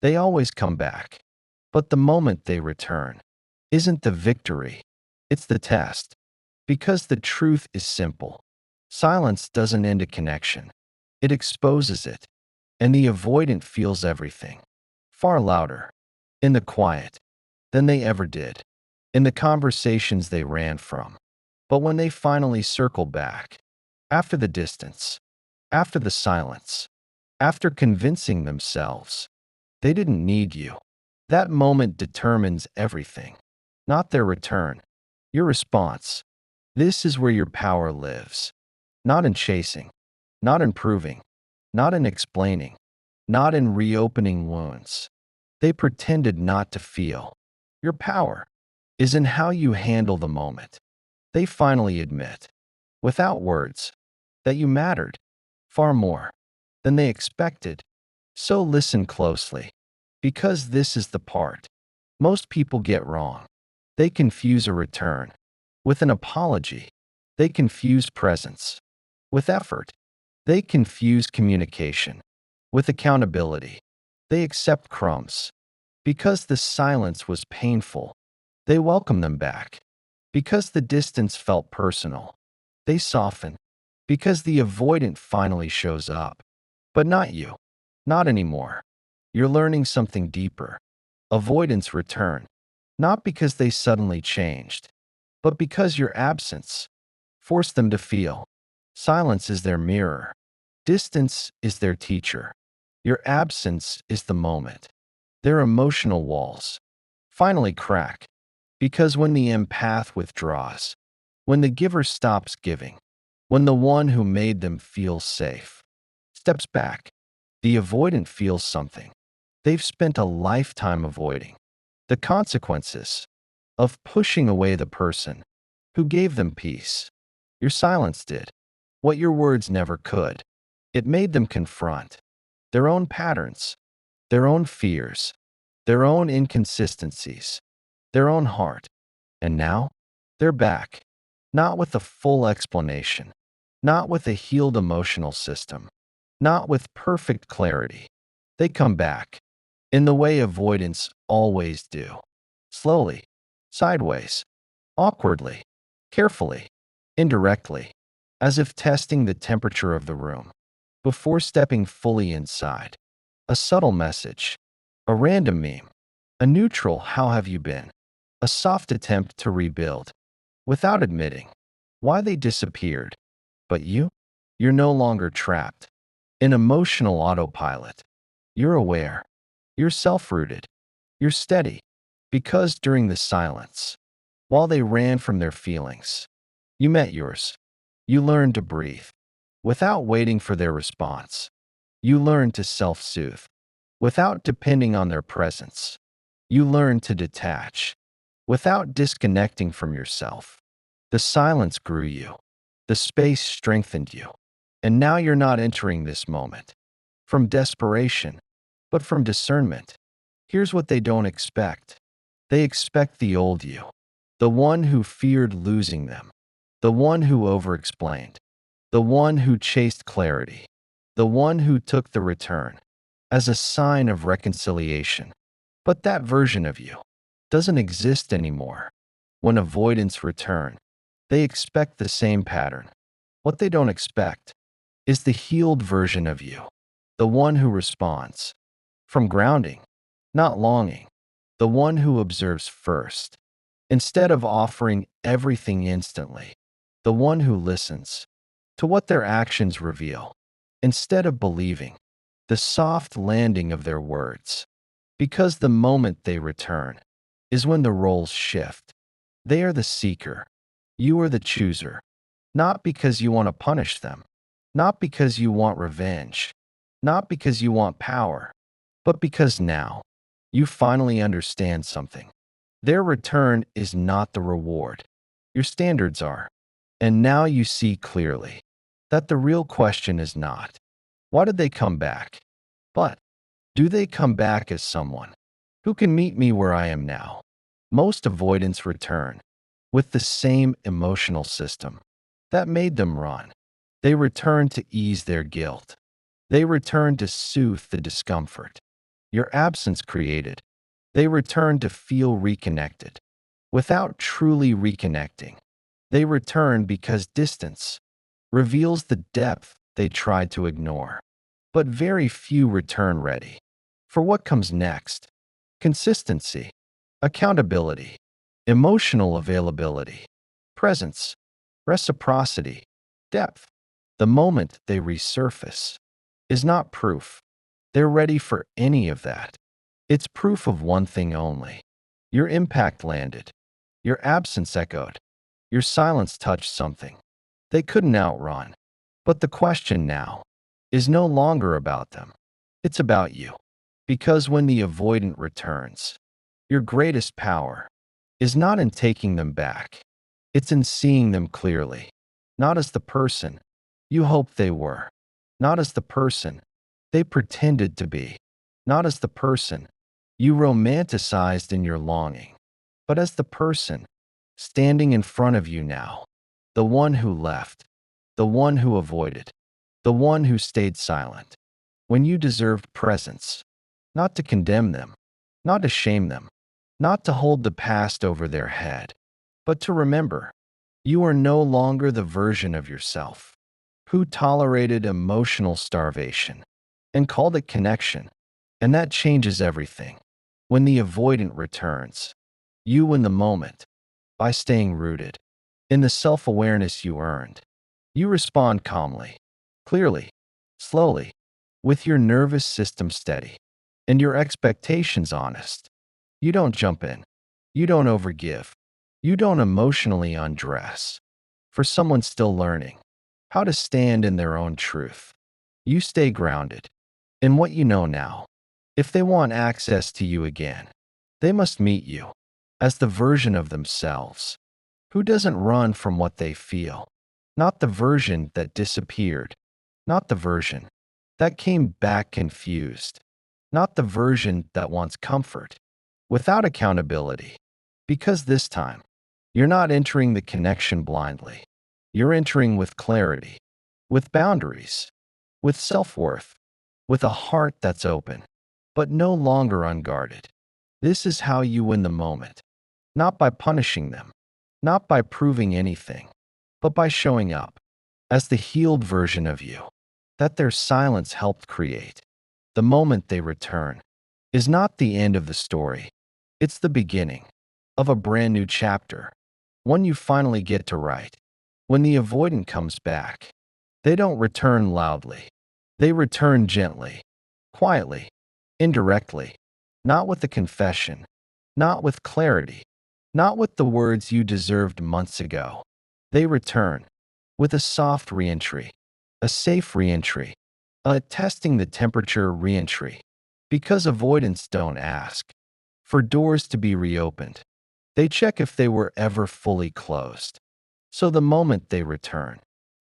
They always come back. But the moment they return isn't the victory, it's the test. Because the truth is simple. Silence doesn't end a connection. It exposes it. And the avoidant feels everything. Far louder. In the quiet. Than they ever did. In the conversations they ran from. But when they finally circle back, after the distance, after the silence, after convincing themselves they didn't need you, that moment determines everything. Not their return, your response. This is where your power lives. Not in chasing, not in proving, not in explaining, not in reopening wounds they pretended not to feel. Your power is in how you handle the moment. They finally admit, without words, that you mattered far more than they expected. So listen closely, because this is the part most people get wrong. They confuse a return with an apology. They confuse presence with effort. They confuse communication with accountability. They accept crumbs because the silence was painful. They welcome them back because the distance felt personal. They soften because the avoidant finally shows up. But not you. Not anymore. You're learning something deeper. Avoidance return. Not because they suddenly changed, but because your absence forced them to feel. Silence is their mirror. Distance is their teacher. Your absence is the moment. Their emotional walls finally crack. Because when the empath withdraws, when the giver stops giving, when the one who made them feel safe steps back, the avoidant feels something they've spent a lifetime avoiding. The consequences of pushing away the person who gave them peace. Your silence did what your words never could. It made them confront their own patterns, their own fears, their own inconsistencies, their own heart. And now they're back, not with a full explanation, not with a healed emotional system, not with perfect clarity. They come back in the way avoidance always do. Slowly, sideways, awkwardly, carefully, indirectly, as if testing the temperature of the room before stepping fully inside. A subtle message, a random meme, a neutral "how have you been?" A soft attempt to rebuild without admitting why they disappeared. But you're no longer trapped in emotional autopilot. You're aware. You're self-rooted. You're steady. Because during the silence, while they ran from their feelings, you met yours. You learned to breathe without waiting for their response. You learned to self-soothe without depending on their presence. You learned to detach without disconnecting from yourself. The silence grew you. The space strengthened you. And now you're not entering this moment from desperation, but from discernment. Here's what they don't expect. They expect the old you, the one who feared losing them, the one who overexplained, the one who chased clarity, the one who took the return as a sign of reconciliation. But that version of you doesn't exist anymore. When avoidance return, they expect the same pattern. What they don't expect is the healed version of you, the one who responds from grounding, not longing, the one who observes first, instead of offering everything instantly, the one who listens to what their actions reveal, instead of believing the soft landing of their words. Because the moment they return is when the roles shift. They are the seeker. You are the chooser. Not because you want to punish them. Not because you want revenge. Not because you want power. But because now you finally understand something. Their return is not the reward. Your standards are. And now you see clearly that the real question is not, why did they come back? But, do they come back as someone who can meet me where I am now? Most avoidance return with the same emotional system that made them run. They return to ease their guilt. They return to soothe the discomfort. your absence created. They return to feel reconnected. Without truly reconnecting, they return because distance reveals the depth they tried to ignore. But very few return ready for what comes next: consistency, accountability, emotional availability, presence, reciprocity, depth. The moment they resurface is not proof they're ready for any of that. It's proof of one thing only: your impact landed, your absence echoed, your silence touched something they couldn't outrun. But the question now is no longer about them. It's about you. Because when the avoidant returns, your greatest power is not in taking them back. It's in seeing them clearly, not as the person you hoped they were, not as the person they pretended to be, not as the person you romanticized in your longing, but as the person standing in front of you now, the one who left, the one who avoided, the one who stayed silent when you deserved presence, not to condemn them, not to shame them, not to hold the past over their head, but to remember you are no longer the version of yourself who tolerated emotional starvation and called it connection. And that changes everything. When the avoidant returns, you win the moment by staying rooted in the self-awareness you earned. You respond calmly, clearly, slowly, with your nervous system steady and your expectations honest. You don't jump in. You don't overgive. You don't emotionally undress for someone still learning how to stand in their own truth. You stay grounded in what you know now. If they want access to you again, they must meet you as the version of themselves who doesn't run from what they feel, not the version that disappeared, not the version that came back confused, not the version that wants comfort without accountability. Because this time, you're not entering the connection blindly. You're entering with clarity, with boundaries, with self-worth, with a heart that's open, but no longer unguarded. This is how you win the moment, not by punishing them, not by proving anything, but by showing up as the healed version of you that their silence helped create. The moment they return is not the end of the story. It's the beginning of a brand new chapter, one you finally get to write. When the avoidant comes back, they don't return loudly. They return gently, quietly, indirectly, not with a confession, not with clarity, not with the words you deserved months ago. They return with a soft reentry, a safe reentry, a testing the temperature reentry. Because avoidants don't ask for doors to be reopened. They check if they were ever fully closed. So the moment they return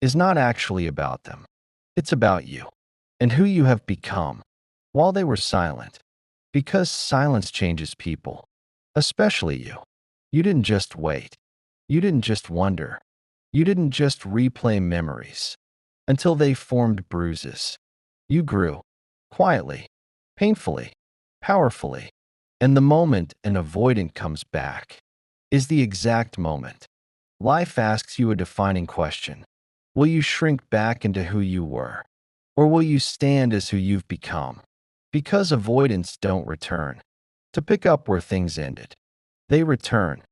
is not actually about them. It's about you and who you have become while they were silent. Because silence changes people, especially you. You didn't just wait. You didn't just wonder. You didn't just replay memories until they formed bruises. You grew quietly, painfully, powerfully. And the moment an avoidant comes back is the exact moment life asks you a defining question. Will you shrink back into who you were, or will you stand as who you've become? Because avoidants don't return to pick up where things ended. They return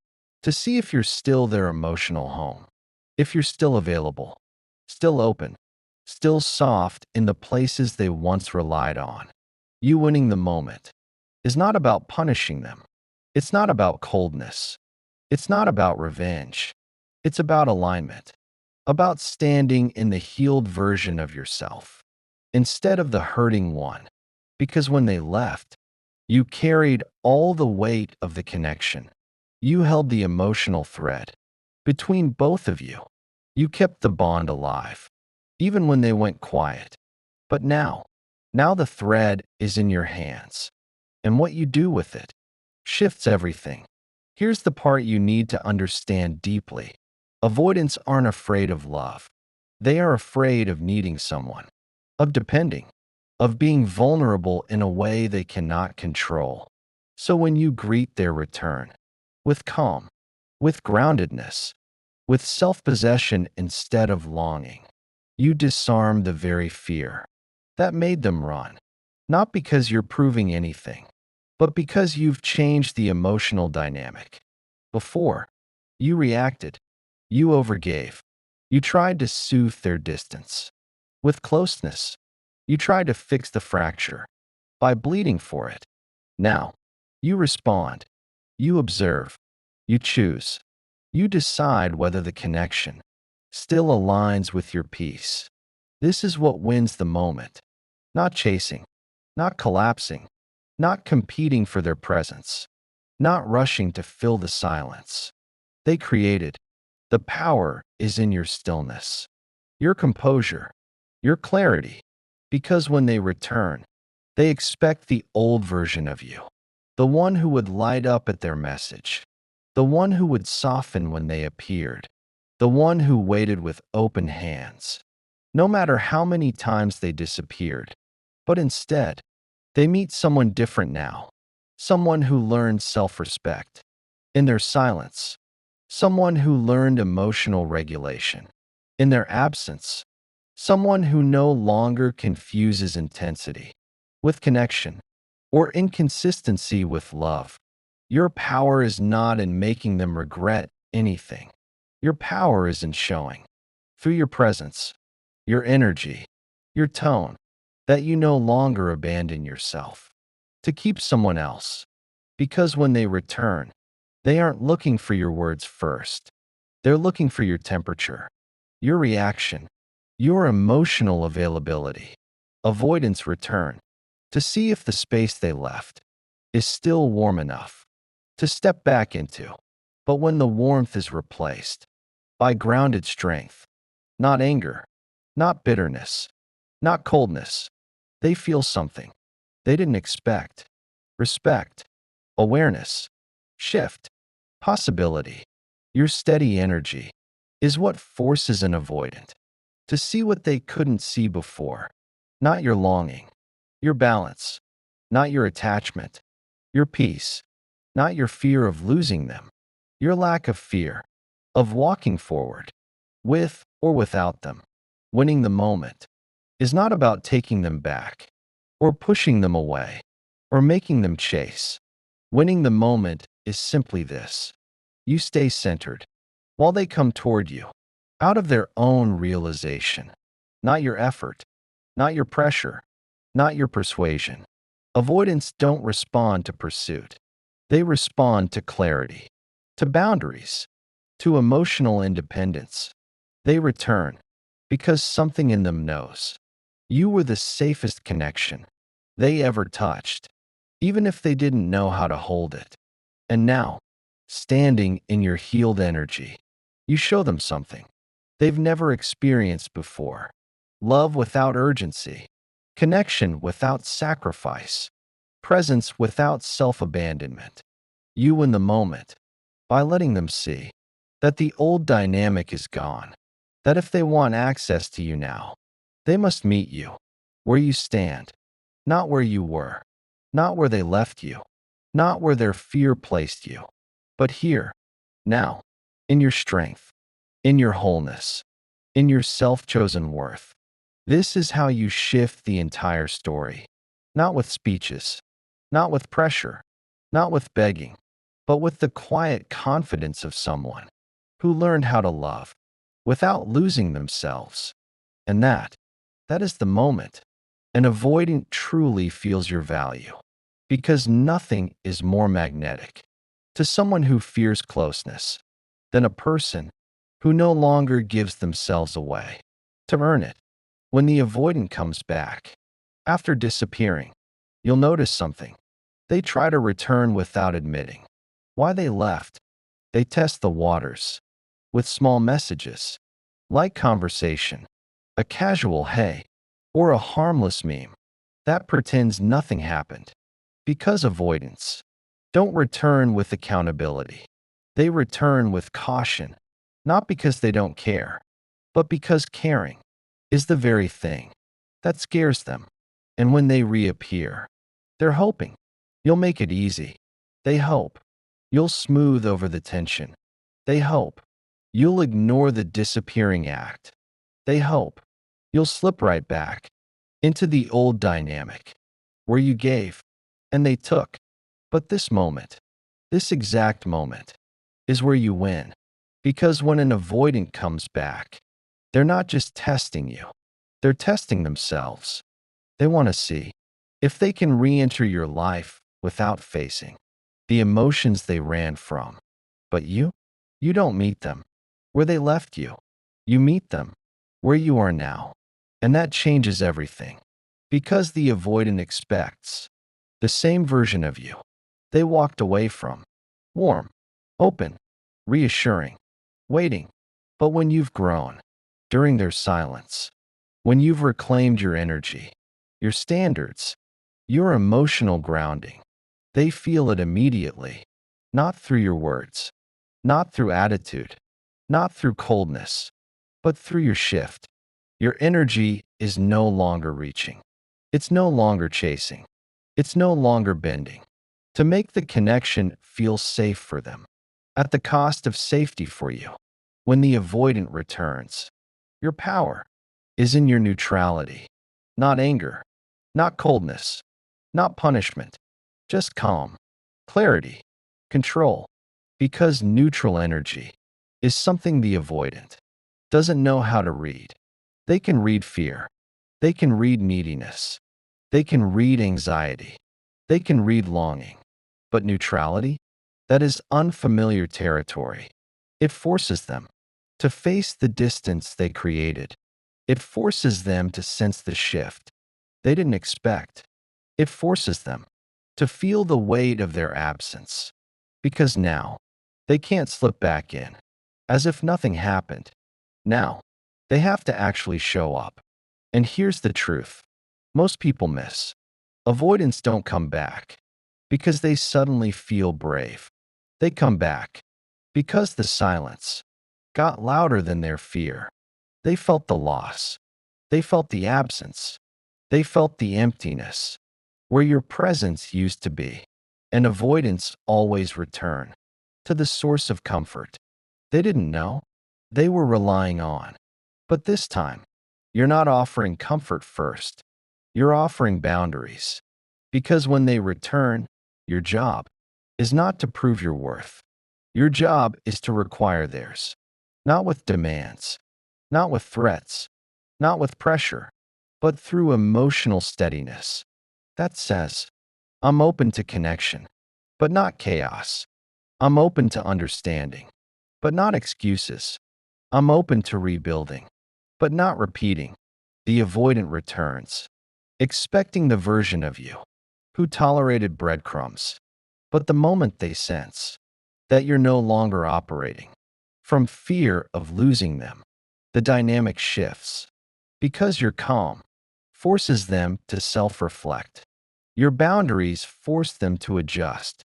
to see if you're still their emotional home, if you're still available, still open, still soft in the places they once relied on. You winning the moment is not about punishing them. It's not about coldness. It's not about revenge. It's about alignment, about standing in the healed version of yourself instead of the hurting one. Because when they left, you carried all the weight of the connection. You held the emotional thread between both of you. You kept the bond alive, even when they went quiet. But now the thread is in your hands, and what you do with it shifts everything. Here's the part you need to understand deeply. Avoidants aren't afraid of love. They are afraid of needing someone, of depending, of being vulnerable in a way they cannot control. So when you greet their return with calm, with groundedness, with self-possession instead of longing, you disarm the very fear that made them run. Not because you're proving anything, but because you've changed the emotional dynamic. Before, you reacted, you overgave, you tried to soothe their distance. With closeness, you tried to fix the fracture by bleeding for it. Now, you respond, you observe, you choose, you decide whether the connection still aligns with your peace. This is what wins the moment. Not chasing, not collapsing, not competing for their presence, not rushing to fill the silence they created. The power is in your stillness, your composure, your clarity, because when they return, they expect the old version of you, the one who would light up at their message, the one who would soften when they appeared, the one who waited with open hands, no matter how many times they disappeared. But instead, they meet someone different now, someone who learned self-respect in their silence, someone who learned emotional regulation in their absence, someone who no longer confuses intensity with connection or inconsistency with love. Your power is not in making them regret anything. Your power is in showing, through your presence, your energy, your tone, that you no longer abandon yourself to keep someone else. Because when they return, they aren't looking for your words first. They're looking for your temperature, your reaction, your emotional availability. Avoidance return to see if the space they left is still warm enough to step back into. But when the warmth is replaced by grounded strength, not anger, not bitterness, not coldness, they feel something they didn't expect. Respect, awareness, shift, possibility. Your steady energy is what forces an avoidant to see what they couldn't see before. Not your longing, your balance, not your attachment, your peace, not your fear of losing them, your lack of fear of walking forward, with or without them. Winning the moment is not about taking them back, or pushing them away, or making them chase. Winning the moment is simply this: you stay centered while they come toward you, out of their own realization, not your effort, not your pressure, not your persuasion. Avoidants don't respond to pursuit. They respond to clarity, to boundaries, to emotional independence. They return because something in them knows you were the safest connection they ever touched, even if they didn't know how to hold it. And now, standing in your healed energy, you show them something they've never experienced before: love without urgency, connection without sacrifice, presence without self-abandonment. You in the moment, by letting them see that the old dynamic is gone, that if they want access to you now, they must meet you where you stand, not where you were, not where they left you, not where their fear placed you, but here, now, in your strength, in your wholeness, in your self-chosen worth. This is how you shift the entire story, not with speeches, not with pressure, not with begging, but with the quiet confidence of someone who learned how to love without losing themselves. And that is the moment an avoidant truly feels your value, because nothing is more magnetic to someone who fears closeness than a person who no longer gives themselves away to earn it. When the avoidant comes back, after disappearing, you'll notice something. They try to return without admitting why they left. They test the waters with small messages, like conversation, a casual hey, or a harmless meme that pretends nothing happened. Because avoidance don't return with accountability. They return with caution, not because they don't care, but because caring is the very thing that scares them. And when they reappear, they're hoping you'll make it easy. They hope you'll smooth over the tension. They hope you'll ignore the disappearing act. They hope you'll slip right back into the old dynamic where you gave and they took. But this moment, this exact moment, is where you win. Because when an avoidant comes back, they're not just testing you, they're testing themselves. They want to see if they can re enter your life without facing the emotions they ran from. But you don't meet them where they left you. You meet them where you are now. And that changes everything. Because the avoidant expects the same version of you they walked away from: warm, open, reassuring, waiting. But when you've grown, during their silence, when you've reclaimed your energy, your standards, your emotional grounding, they feel it immediately, not through your words, not through attitude, not through coldness, but through your shift. Your energy is no longer reaching. It's no longer chasing. It's no longer bending. To make the connection feel safe for them, at the cost of safety for you. When the avoidant returns, your power is in your neutrality, not anger, not coldness, not punishment, just calm, clarity, control. Because neutral energy is something the avoidant doesn't know how to read. They can read fear. They can read neediness. They can read anxiety. They can read longing. But neutrality? That is unfamiliar territory. It forces them to face the distance they created. It forces them to sense the shift they didn't expect. It forces them to feel the weight of their absence. Because now, they can't slip back in as if nothing happened. Now, they have to actually show up. And here's the truth most people miss: avoidants don't come back because they suddenly feel brave. They come back because the silence got louder than their fear. They felt the loss. They felt the absence. They felt the emptiness where your presence used to be. And avoidants always return to the source of comfort they didn't know they were relying on. But this time, you're not offering comfort first. You're offering boundaries. Because when they return, your job is not to prove your worth. Your job is to require theirs. Not with demands, not with threats, not with pressure, but through emotional steadiness. That says, I'm open to connection, but not chaos. I'm open to understanding, but not excuses. I'm open to rebuilding, but not repeating. The avoidant returns, expecting the version of you who tolerated breadcrumbs. But the moment they sense that you're no longer operating from fear of losing them, the dynamic shifts. Because you're calm forces them to self-reflect. Your boundaries force them to adjust.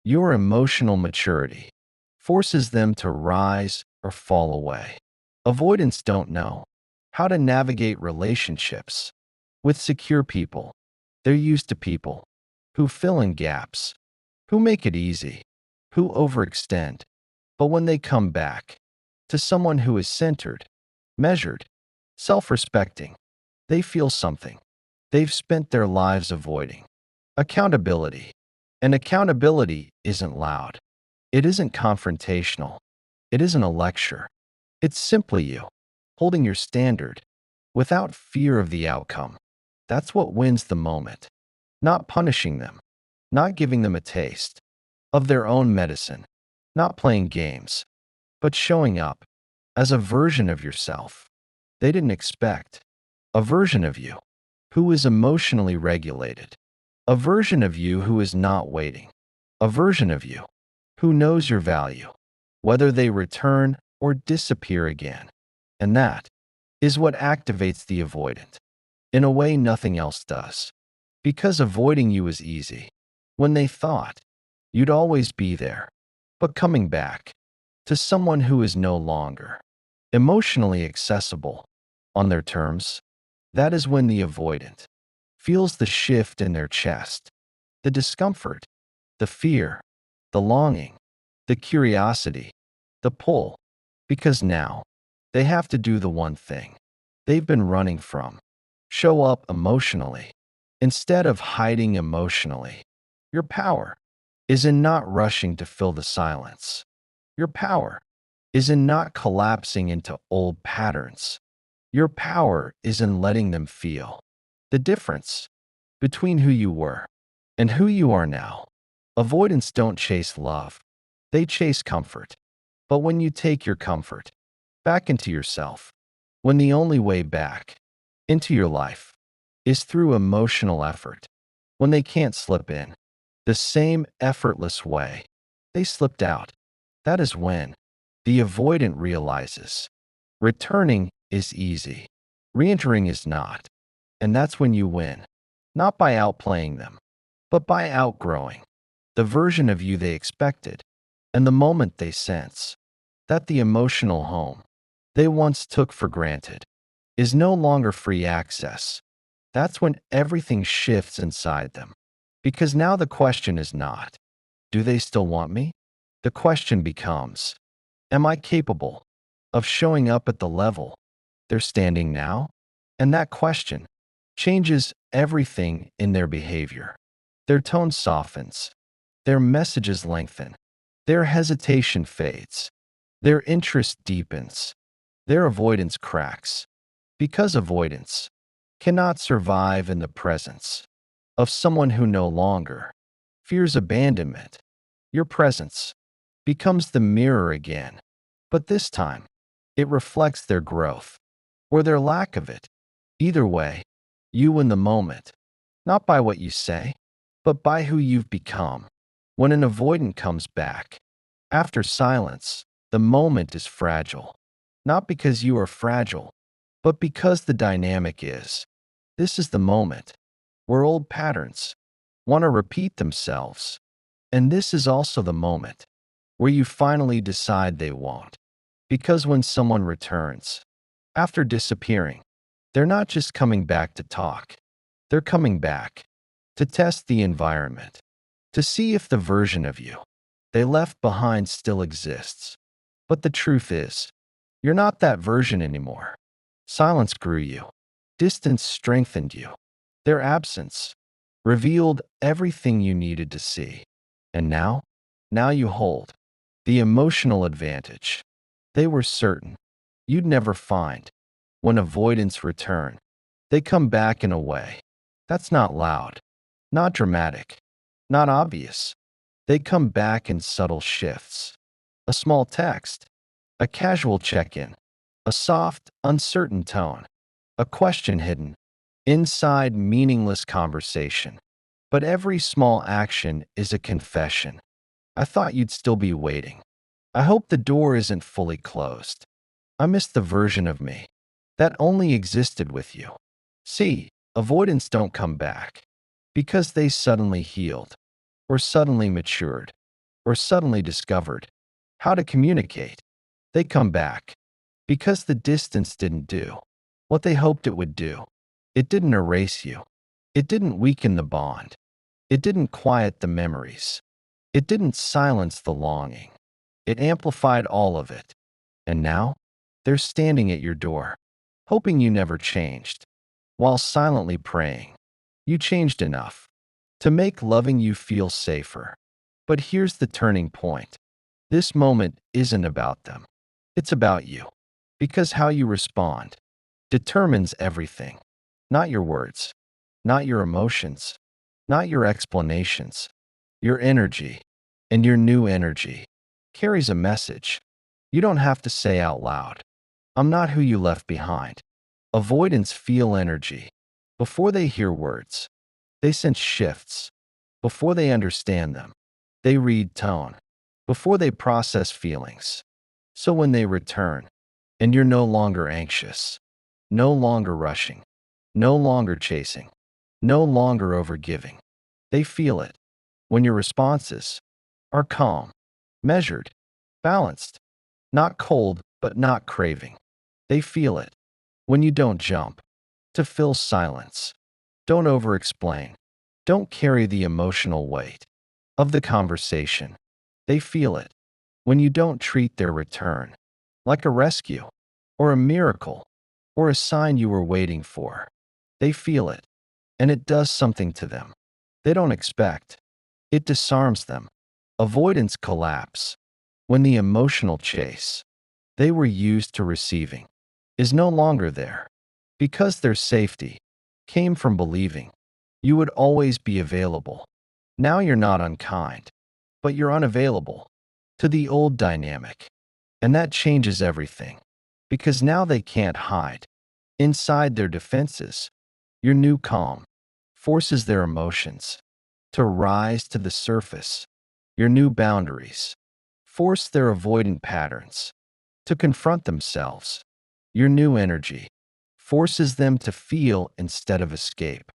Your emotional maturity forces them to rise or fall away. Avoidants don't know how to navigate relationships with secure people. They're used to people who fill in gaps, who make it easy, who overextend. But when they come back to someone who is centered, measured, self-respecting, they feel something they've spent their lives avoiding: accountability. And accountability isn't loud. It isn't confrontational. It isn't a lecture. It's simply you holding your standard without fear of the outcome. That's what wins the moment. Not punishing them, not giving them a taste of their own medicine, not playing games, but showing up as a version of yourself they didn't expect. A version of you who is emotionally regulated. A version of you who is not waiting. A version of you who knows your value, whether they return or disappear again. And that is what activates the avoidant in a way nothing else does. Because avoiding you is easy when they thought you'd always be there. But coming back to someone who is no longer emotionally accessible on their terms, that is when the avoidant feels the shift in their chest, the discomfort, the fear, the longing, the curiosity, the pull, because now they have to do the one thing they've been running from: show up emotionally instead of hiding emotionally. Your power is in not rushing to fill the silence. Your power is in not collapsing into old patterns. Your power is in letting them feel the difference between who you were and who you are now. Avoidants don't chase love, they chase comfort. But when you take your comfort back into yourself, when the only way back into your life is through emotional effort, when they can't slip in the same effortless way they slipped out, that is when the avoidant realizes returning is easy, re-entering is not. And that's when you win, not by outplaying them, but by outgrowing the version of you they expected, and the moment they sense that the emotional home they once took for granted is no longer free access. That's when everything shifts inside them. Because now the question is not, do they still want me? The question becomes, am I capable of showing up at the level they're standing now? And that question changes everything in their behavior. Their tone softens, their messages lengthen, their hesitation fades, their interest deepens, their avoidance cracks. Because avoidance cannot survive in the presence of someone who no longer fears abandonment. Your presence becomes the mirror again, but this time it reflects their growth or their lack of it. Either way, you win the moment, not by what you say, but by who you've become. When an avoidant comes back after silence, the moment is fragile, not because you are fragile, but because the dynamic is. This is the moment where old patterns want to repeat themselves. And this is also the moment where you finally decide they won't. Because when someone returns, after disappearing, they're not just coming back to talk. They're coming back to test the environment, to see if the version of you they left behind still exists. But the truth is, you're not that version anymore. Silence grew you. Distance strengthened you. Their absence revealed everything you needed to see. And now you hold the emotional advantage they were certain you'd never find. When avoidance return, they come back in a way that's not loud, not dramatic, not obvious. They come back in subtle shifts. A small text, a casual check-in, a soft, uncertain tone, a question hidden inside meaningless conversation. But every small action is a confession. I thought you'd still be waiting. I hope the door isn't fully closed. I miss the version of me that only existed with you. See, avoidants don't come back because they suddenly healed, or suddenly matured, or suddenly discovered how to communicate. They come back because the distance didn't do what they hoped it would do. It didn't erase you. It didn't weaken the bond. It didn't quiet the memories. It didn't silence the longing. It amplified all of it. And now, they're standing at your door, hoping you never changed, while silently praying you changed enough to make loving you feel safer. But here's the turning point. This moment isn't about them. It's about you. Because how you respond determines everything. Not your words, not your emotions, not your explanations. Your energy, and your new energy carries a message you don't have to say out loud. I'm not who you left behind. Avoidants feel energy before they hear words. They sense shifts before they understand them. They read tone before they process feelings. So when they return, and you're no longer anxious, no longer rushing, no longer chasing, no longer overgiving, they feel it. When your responses are calm, measured, balanced, not cold but not craving, they feel it. When you don't jump to fill silence, Don't over-explain. Don't carry the emotional weight of the conversation. They feel it. When you don't treat their return like a rescue or a miracle or a sign you were waiting for, they feel it, and it does something to them. They don't expect. It disarms them. Avoidance collapse when the emotional chase they were used to receiving is no longer there, because their safety came from believing you would always be available. Now you're not unkind, but you're unavailable to the old dynamic. And that changes everything, because now they can't hide inside their defenses. Your new calm forces their emotions to rise to the surface. Your new boundaries force their avoidant patterns to confront themselves. Your new energy forces them to feel instead of escape.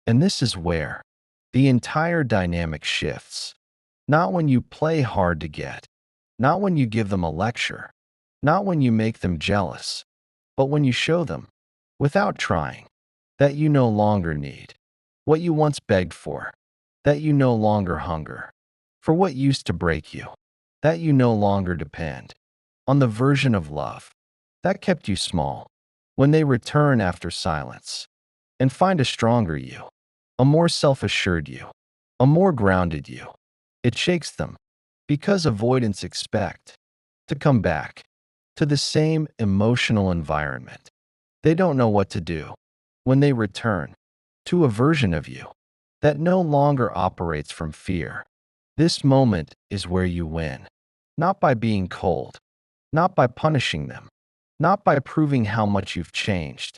And this is where the entire dynamic shifts. Not when you play hard to get, not when you give them a lecture, not when you make them jealous, but when you show them, without trying, that you no longer need what you once begged for, that you no longer hunger for what used to break you, that you no longer depend on the version of love that kept you small. When they return after silence and find a stronger you, a more self-assured you, a more grounded you, it shakes them, because avoidance expect to come back to the same emotional environment. They don't know what to do when they return to a version of you that no longer operates from fear. This moment is where you win, not by being cold, not by punishing them, not by proving how much you've changed,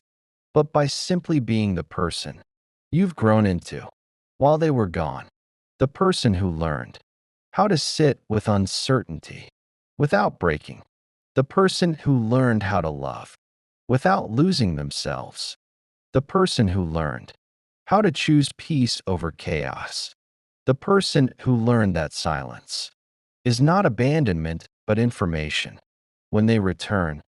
but by simply being the person you've grown into while they were gone. The person who learned how to sit with uncertainty without breaking. The person who learned how to love without losing themselves. The person who learned how to choose peace over chaos. The person who learned that silence is not abandonment but information. When they return,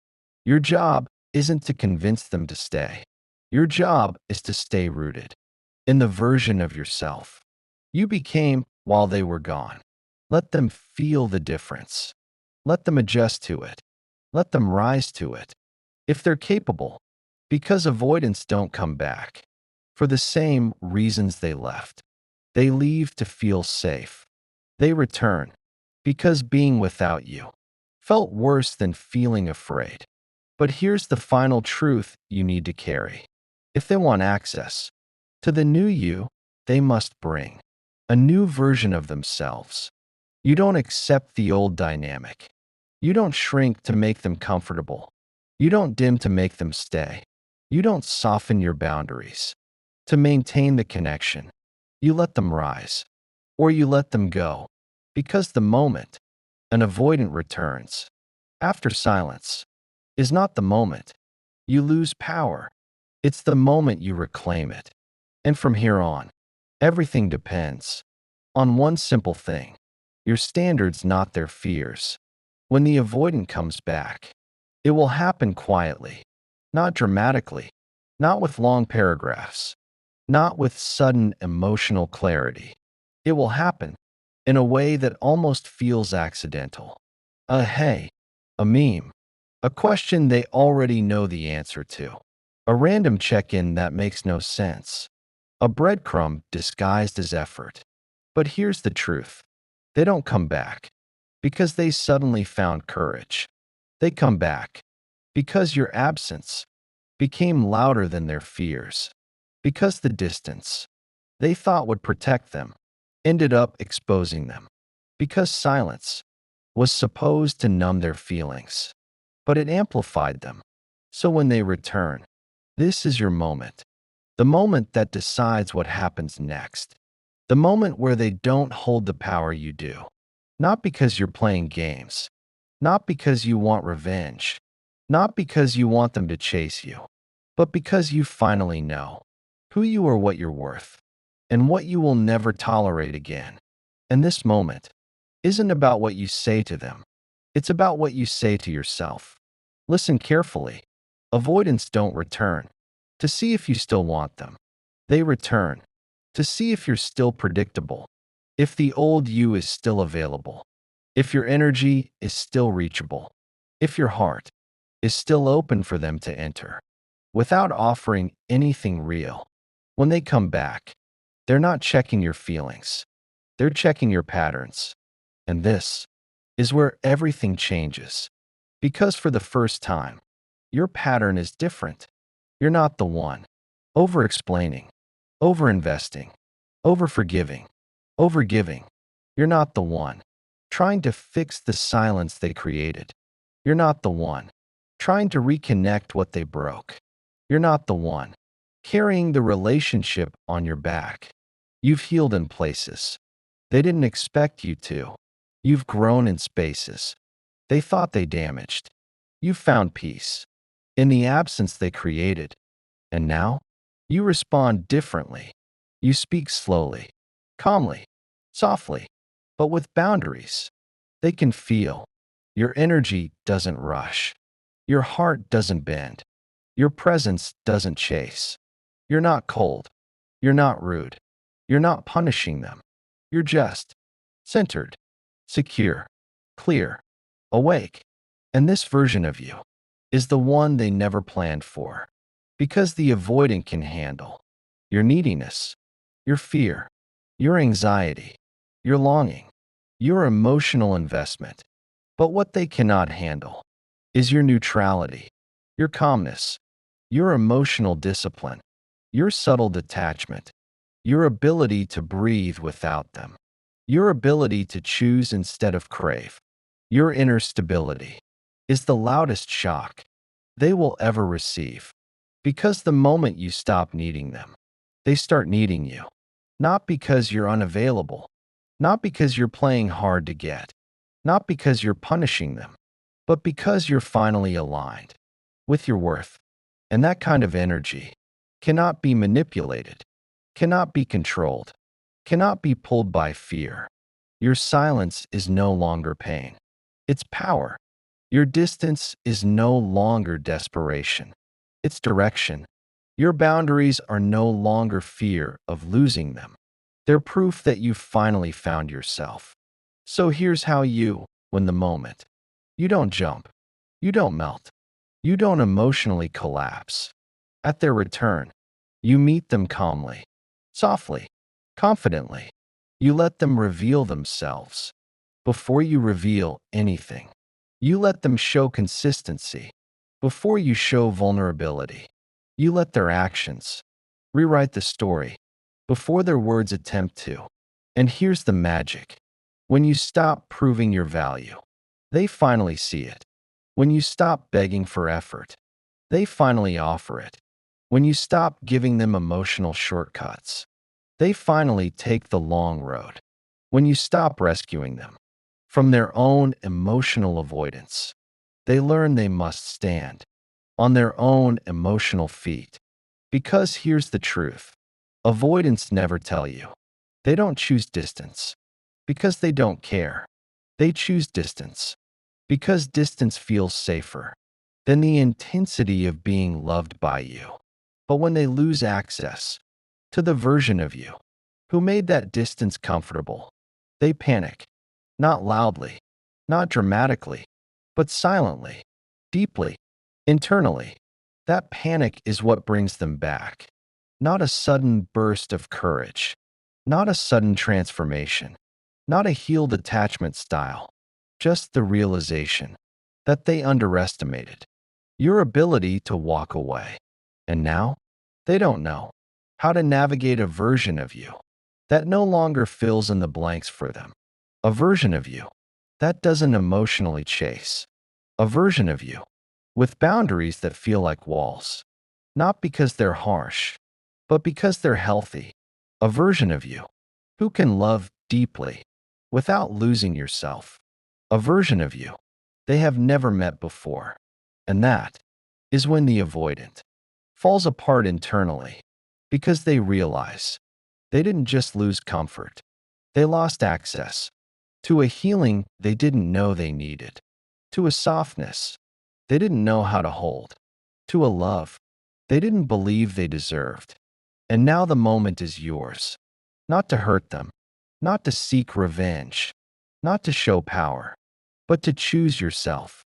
your job isn't to convince them to stay. Your job is to stay rooted in the version of yourself you became while they were gone. Let them feel the difference. Let them adjust to it. Let them rise to it, if they're capable, because avoidance don't come back for the same reasons they left. They leave to feel safe. They return because being without you felt worse than feeling afraid. But here's the final truth you need to carry. If they want access to the new you, they must bring a new version of themselves. You don't accept the old dynamic. You don't shrink to make them comfortable. You don't dim to make them stay. You don't soften your boundaries to maintain the connection. You let them rise, or you let them go, because the moment an avoidant returns after silence is not the moment you lose power. It's the moment you reclaim it. And from here on, everything depends on one simple thing: your standards, not their fears. When the avoidant comes back, it will happen quietly, not dramatically, not with long paragraphs, not with sudden emotional clarity. It will happen in a way that almost feels accidental. A hey, a meme, a question they already know the answer to, a random check-in that makes no sense, a breadcrumb disguised as effort. But here's the truth: they don't come back because they suddenly found courage. They come back because your absence became louder than their fears, because the distance they thought would protect them ended up exposing them, because silence was supposed to numb their feelings, but it amplified them. So when they return, this is your moment, the moment that decides what happens next, the moment where they don't hold the power you do, not because you're playing games, not because you want revenge, not because you want them to chase you, but because you finally know who you are, what you're worth, and what you will never tolerate again. And this moment isn't about what you say to them. It's about what you say to yourself. Listen carefully. Avoidance don't return to see if you still want them. They return to see if you're still predictable, if the old you is still available, if your energy is still reachable, if your heart is still open for them to enter, without offering anything real. When they come back, they're not checking your feelings, they're checking your patterns. And this is where everything changes. Because for the first time, your pattern is different. You're not the one over explaining, over investing, over forgiving, over giving. You're not the one trying to fix the silence they created. You're not the one trying to reconnect what they broke. You're not the one carrying the relationship on your back. You've healed in places they didn't expect you to. You've grown in spaces they thought they damaged. You've found peace in the absence they created. And now, you respond differently. You speak slowly, calmly, softly, but with boundaries. They can feel. Your energy doesn't rush. Your heart doesn't bend. Your presence doesn't chase. You're not cold. You're not rude. You're not punishing them. You're just centered, secure, clear, awake. And this version of you is the one they never planned for. Because the avoidant can handle your neediness, your fear, your anxiety, your longing, your emotional investment. But what they cannot handle is your neutrality, your calmness, your emotional discipline, your subtle detachment, your ability to breathe without them, your ability to choose instead of crave. Your inner stability is the loudest shock they will ever receive. Because the moment you stop needing them, they start needing you. Not because you're unavailable, not because you're playing hard to get, not because you're punishing them, but because you're finally aligned with your worth. And that kind of energy cannot be manipulated, cannot be controlled, cannot be pulled by fear. Your silence is no longer pain, it's power. Your distance is no longer desperation, it's direction. Your boundaries are no longer fear of losing them. They're proof that you've finally found yourself. So here's how you win the moment. You don't jump. You don't melt. You don't emotionally collapse. At their return, you meet them calmly, softly, confidently. You let them reveal themselves. Before you reveal anything, you let them show consistency. Before you show vulnerability, you let their actions rewrite the story before their words attempt to. And here's the magic. When you stop proving your value, they finally see it. When you stop begging for effort, they finally offer it. When you stop giving them emotional shortcuts, they finally take the long road. When you stop rescuing them from their own emotional avoidance, they learn they must stand on their own emotional feet. Because here's the truth. Avoidants never tell you. They don't choose distance because they don't care. They choose distance because distance feels safer than the intensity of being loved by you. But when they lose access to the version of you who made that distance comfortable, they panic. Not loudly, not dramatically, but silently, deeply, internally. That panic is what brings them back. Not a sudden burst of courage, not a sudden transformation, not a healed attachment style, just the realization that they underestimated your ability to walk away. And now, they don't know how to navigate a version of you that no longer fills in the blanks for them. A version of you that doesn't emotionally chase. A version of you with boundaries that feel like walls. Not because they're harsh, but because they're healthy. A version of you who can love deeply without losing yourself. A version of you they have never met before. And that is when the avoidant falls apart internally because they realize they didn't just lose comfort, they lost access to a healing they didn't know they needed, to a softness they didn't know how to hold, to a love they didn't believe they deserved. And now the moment is yours. Not to hurt them, not to seek revenge, not to show power, but to choose yourself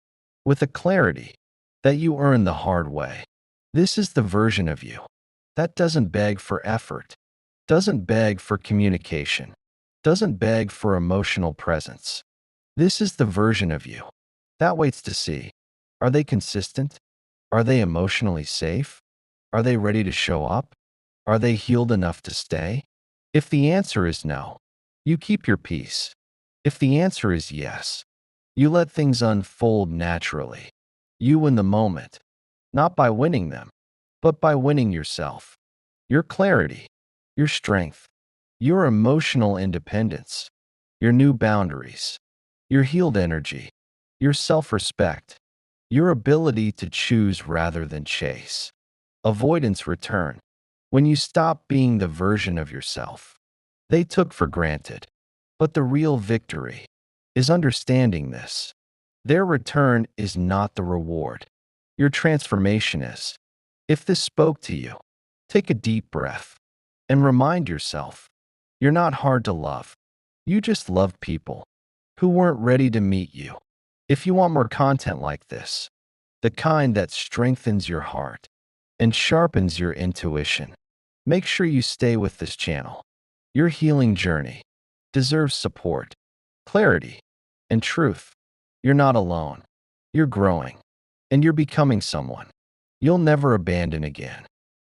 with a clarity that you earn the hard way. This is the version of you that doesn't beg for effort, doesn't beg for communication, doesn't beg for emotional presence. This is the version of you that waits to see, are they consistent? Are they emotionally safe? Are they ready to show up? Are they healed enough to stay? If the answer is no, you keep your peace. If the answer is yes, you let things unfold naturally. You win the moment, not by winning them, but by winning yourself. Your clarity, your strength, your emotional independence, your new boundaries, your healed energy, your self-respect, your ability to choose rather than chase. Avoidance return. When you stop being the version of yourself they took for granted. But the real victory is understanding this. Their return is not the reward. Your transformation is. If this spoke to you, take a deep breath and remind yourself you're not hard to love. You just love people who weren't ready to meet you. If you want more content like this, the kind that strengthens your heart and sharpens your intuition, make sure you stay with this channel. Your healing journey deserves support, clarity, and truth. You're not alone. You're growing, and you're becoming someone you'll never abandon again.